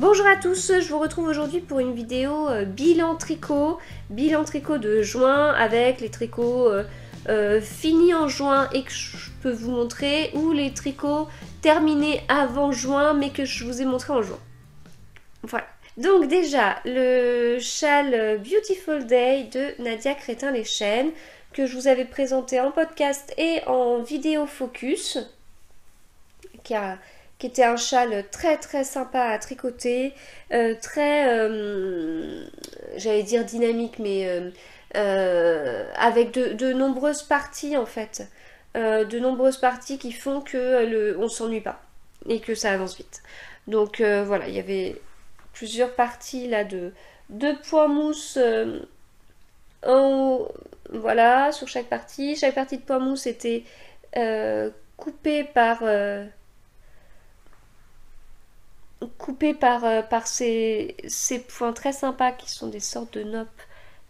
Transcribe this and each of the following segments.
Bonjour à tous, je vous retrouve aujourd'hui pour une vidéo bilan tricot de juin avec les tricots finis en juin et que je peux vous montrer, ou les tricots terminés avant juin mais que je vous ai montré en juin. Voilà. Donc déjà, le châle Beautiful Day de Nadia Crétin-Leschène que je vous avais présenté en podcast et en vidéo focus, qui était un châle très très sympa à tricoter, très, j'allais dire dynamique, mais avec de nombreuses parties en fait. De nombreuses parties qui font que on s'ennuie pas et que ça avance vite. Donc voilà, il y avait plusieurs parties là de points mousse en haut, voilà, sur chaque partie. Chaque partie de point mousse était coupée par ces points très sympas qui sont des sortes de noppes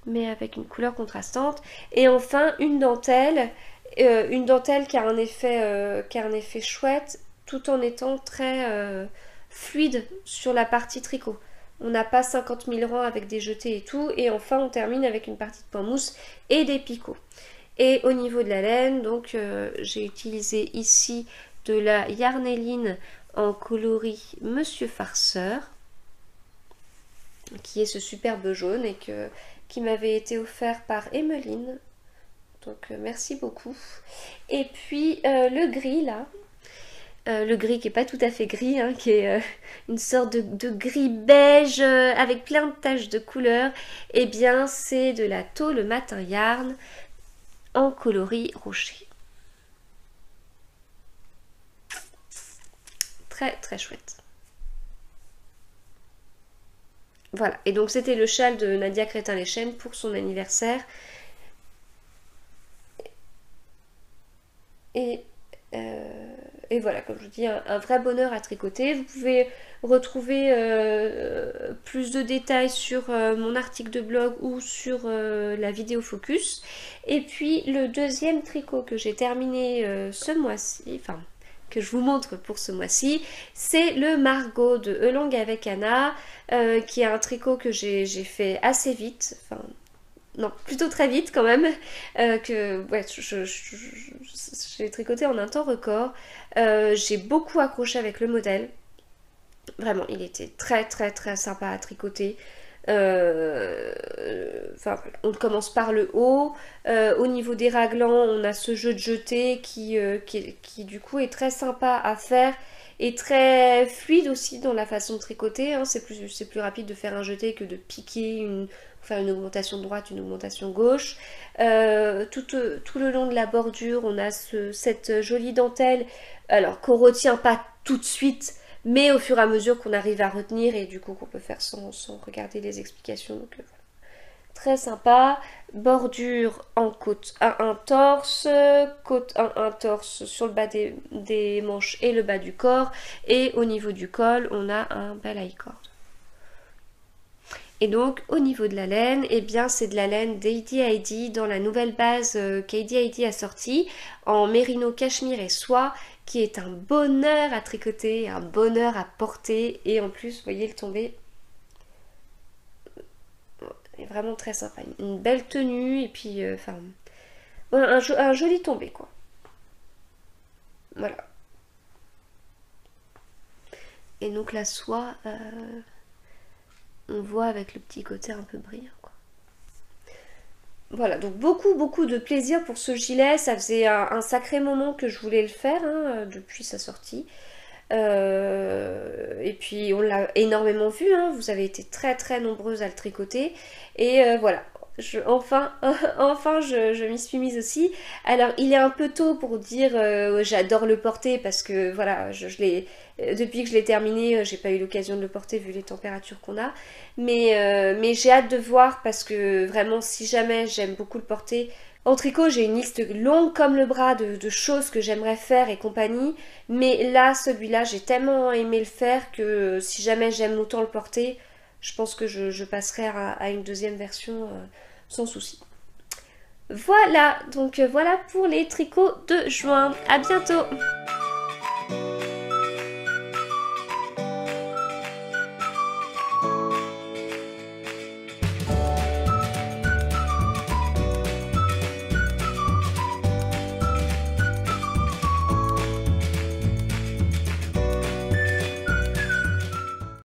mais avec une couleur contrastante. Et enfin une dentelle qui a un effet chouette tout en étant très fluide sur la partie tricot. On n'a pas 50 000 rangs avec des jetés et tout. Et enfin on termine avec une partie de point mousse et des picots. Et au niveau de la laine, donc j'ai utilisé ici de la Yarneline en coloris Monsieur Farceur, qui est ce superbe jaune et qui m'avait été offert par Emmeline. Donc merci beaucoup. Et puis le gris là, le gris qui est pas tout à fait gris, hein, qui est une sorte de gris beige avec plein de taches de couleurs. Et bien c'est de la tôle Matin Yarn en coloris rocher. Très très chouette. Voilà, et donc c'était le châle de Nadia Crétin-Leschène pour son anniversaire. Et voilà, comme je vous dis, un vrai bonheur à tricoter. Vous pouvez retrouver plus de détails sur mon article de blog ou sur la vidéo focus. Et puis le deuxième tricot que j'ai terminé ce mois-ci, enfin que je vous montre pour ce mois-ci, c'est le Margot de Elang avec Anna, qui est un tricot que j'ai fait assez vite, enfin non, plutôt très vite quand même, que ouais, j'ai tricoté en un temps record. J'ai beaucoup accroché avec le modèle, vraiment il était très très très sympa à tricoter. Enfin, on commence par le haut. Au niveau des raglans, on a ce jeu de jeté qui du coup est très sympa à faire et très fluide aussi dans la façon de tricoter, hein. C'est plus rapide de faire un jeté que de piquer, faire une augmentation droite, une augmentation gauche. Tout le long de la bordure, on a cette jolie dentelle, alors qu'on retient pas tout de suite, mais au fur et à mesure qu'on arrive à retenir et du coup qu'on peut faire sans regarder les explications. Donc voilà. Très sympa. Bordure en côte 1 torse, côte 1 torse sur le bas des manches et le bas du corps. Et au niveau du col, on a un bel high-cord. Et donc au niveau de la laine, eh bien c'est de la laine d'Heidi Heidi dans la nouvelle base qu'Heidi Heidi a sortie en mérino, cachemire et soie, qui est un bonheur à tricoter, un bonheur à porter, et en plus vous voyez le tombé est vraiment très sympa, une belle tenue et puis enfin un joli tombé quoi. Voilà. Et donc la soie, on voit avec le petit côté un peu brillant quoi. Voilà, donc beaucoup de plaisir pour ce gilet. Ça faisait un sacré moment que je voulais le faire, hein, depuis sa sortie. Et puis on l'a énormément vu, hein. Vous avez été très très nombreuses à le tricoter. Et voilà, enfin je m'y suis mise aussi. Alors il est un peu tôt pour dire j'adore le porter, parce que voilà, depuis que je l'ai terminé, j'ai pas eu l'occasion de le porter vu les températures qu'on a. Mais j'ai hâte de voir, parce que vraiment si jamais j'aime beaucoup le porter. En tricot, j'ai une liste longue comme le bras de choses que j'aimerais faire et compagnie. Mais là, celui-là, j'ai tellement aimé le faire que si jamais j'aime autant le porter, je pense que je passerai à une deuxième version sans souci. Voilà, donc voilà pour les tricots de juin. À bientôt!